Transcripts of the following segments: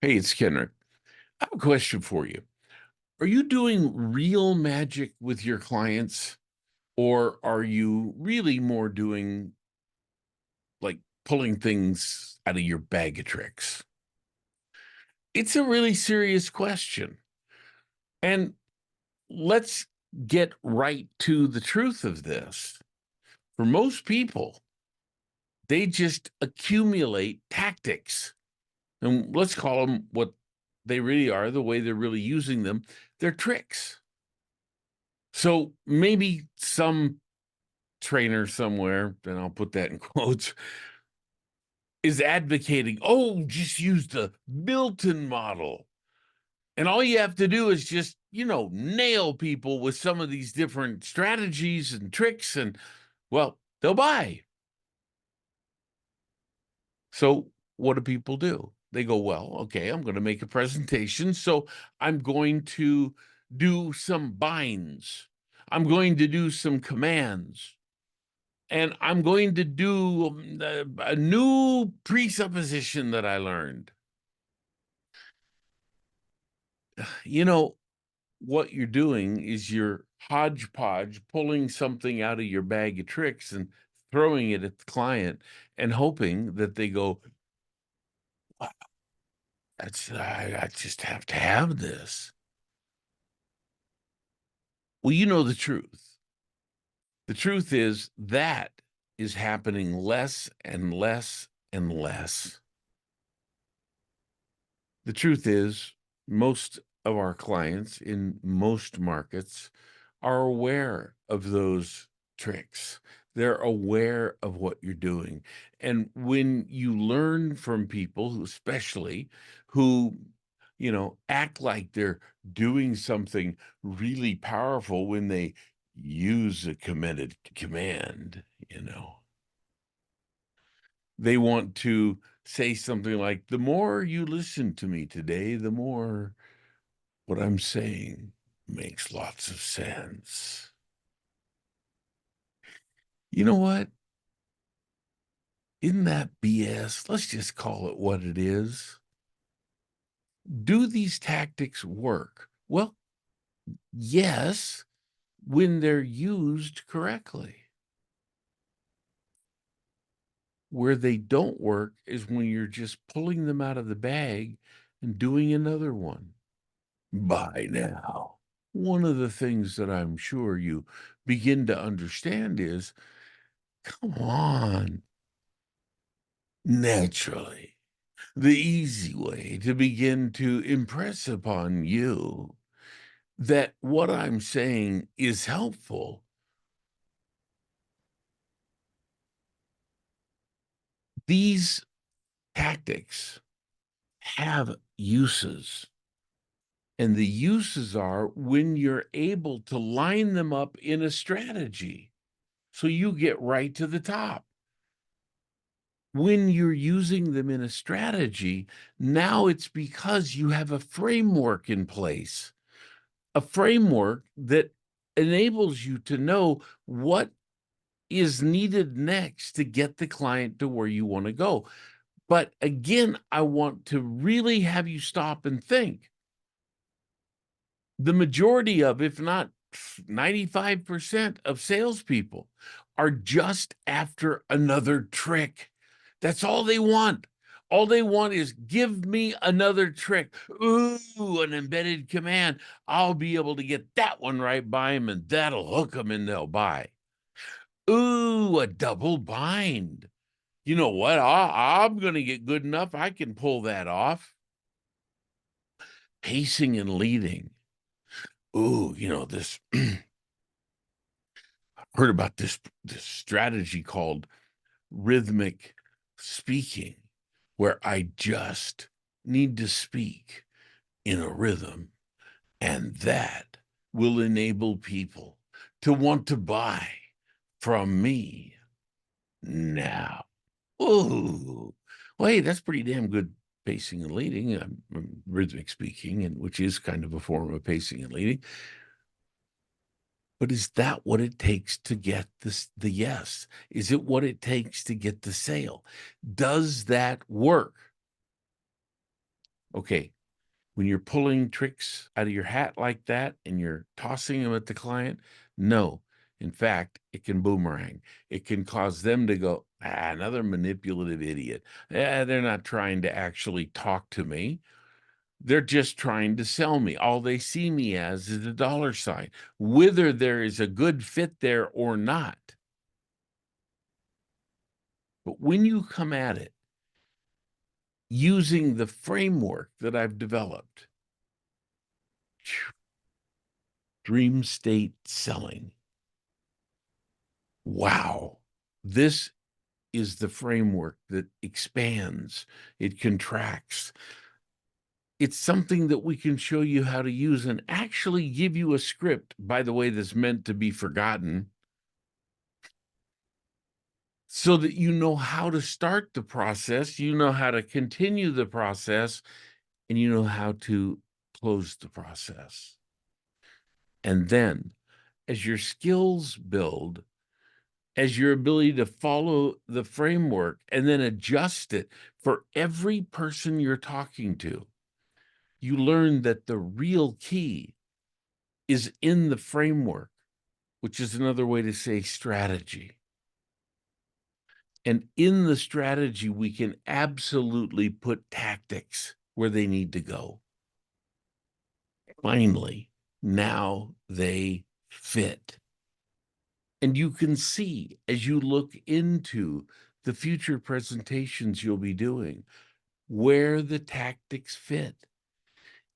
Hey, it's Kenrick. I have a question for you. Are you doing real magic with your clients, or are you really more doing like pulling things out of your bag of tricks? It's a really serious question. And let's get right to the truth of this. For most people, they just accumulate tactics. And let's call them what they really are, the way they're really using them. They're tricks. So maybe some trainer somewhere, and I'll put that in quotes, is advocating, oh, just use the Milton model. And all you have to do is just, nail people with some of these different strategies and tricks, and well, they'll buy. So what do people do? They go, well, okay, I'm going to make a presentation. So I'm going to do some binds. I'm going to do some commands. And I'm going to do a new presupposition that I learned. You know, what you're doing is you're hodgepodge, pulling something out of your bag of tricks and throwing it at the client and hoping that they go, "Wow, I just have to have this." Well, you know the truth. The truth is that is happening less and less and less. The truth is, most of our clients in most markets are aware of those tricks. They're aware of what you're doing. And when you learn from people, especially who, act like they're doing something really powerful when they use a committed command, they want to say something like, the more you listen to me today, the more what I'm saying makes lots of sense. You know what? Isn't that BS? Let's just call it what it is. Do these tactics work? Well, yes, when they're used correctly. Where they don't work is when you're just pulling them out of the bag and doing another one. By now, one of the things that I'm sure you begin to understand is, come on, naturally, the easy way to begin to impress upon you that what I'm saying is helpful. These tactics have uses. And the uses are when you're able to line them up in a strategy. So you get right to the top. When you're using them in a strategy, now it's because you have a framework in place, a framework that enables you to know what is needed next to get the client to where you want to go. But again, I want to really have you stop and think. The majority of, if not 95% of salespeople are just after another trick. That's all they want. All they want is give me another trick. Ooh, an embedded command. I'll be able to get that one right by them, and that'll hook them and they'll buy. Ooh, a double bind. You know what? I'm going to get good enough. I can pull that off. Pacing and leading. Ooh, this heard about this strategy called rhythmic speaking, where I just need to speak in a rhythm, and that will enable people to want to buy from me now. Ooh, well, hey, that's pretty damn good pacing and leading, rhythmic speaking, and which is kind of a form of pacing and leading. But is that what it takes to get the yes? Is it what it takes to get the sale? Does that work? Okay, when you're pulling tricks out of your hat like that and you're tossing them at the client, no. In fact, it can boomerang. It can cause them to go, another manipulative idiot. They're not trying to actually talk to me. They're just trying to sell me. All they see me as is a dollar sign, whether there is a good fit there or not. But when you come at it using the framework that I've developed, DreamState Selling. Wow. This is the framework that expands, it contracts. It's something that we can show you how to use and actually give you a script, by the way, that's meant to be forgotten, so that you know how to start the process, you know how to continue the process, and you know how to close the process. And then, as your skills build, as your ability to follow the framework and then adjust it for every person you're talking to, you learn that the real key is in the framework, which is another way to say strategy. And in the strategy, we can absolutely put tactics where they need to go. Finally, now they fit. And you can see as you look into the future presentations you'll be doing where the tactics fit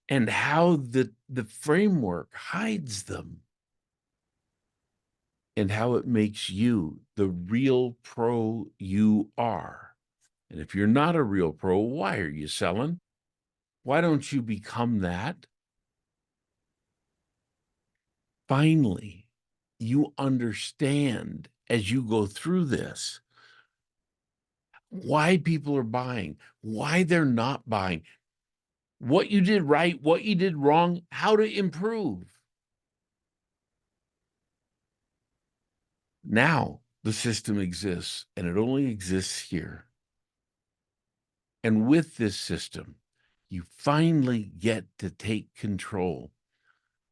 and how the framework hides them and how it makes you the real pro you are. And if you're not a real pro, why are you selling? Why don't you become that? Finally, you understand as you go through this why people are buying, why they're not buying, what you did right, what you did wrong, how to improve. Now the system exists, and it only exists here. And with this system, you finally get to take control,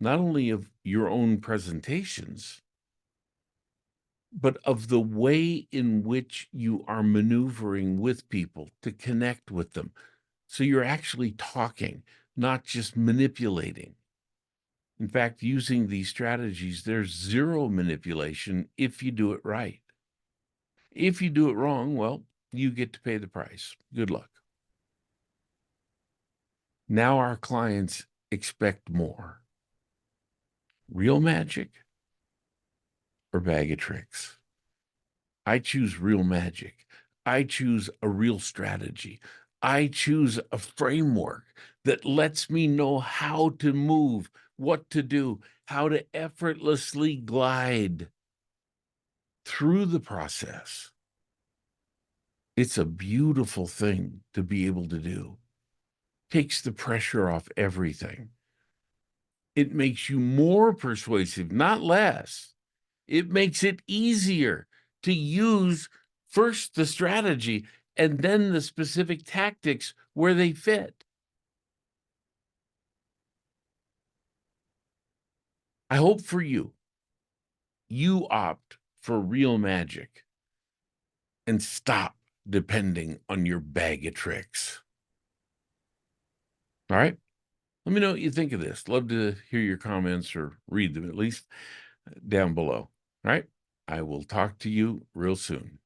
not only of your own presentations, but of the way in which you are maneuvering with people to connect with them. So you're actually talking, not just manipulating. In fact, using these strategies, there's zero manipulation if you do it right. If you do it wrong, well, you get to pay the price. Good luck. Now our clients expect more. Real magic or bag of tricks? I choose real magic. I choose a real strategy. I choose a framework that lets me know how to move, what to do, how to effortlessly glide through the process. It's a beautiful thing to be able to do. Takes the pressure off everything. It makes you more persuasive, not less. It makes it easier to use first the strategy and then the specific tactics where they fit. I hope for you, you opt for real magic and stop depending on your bag of tricks. All right? Let me know what you think of this. Love to hear your comments or read them at least down below. All right? I will talk to you real soon.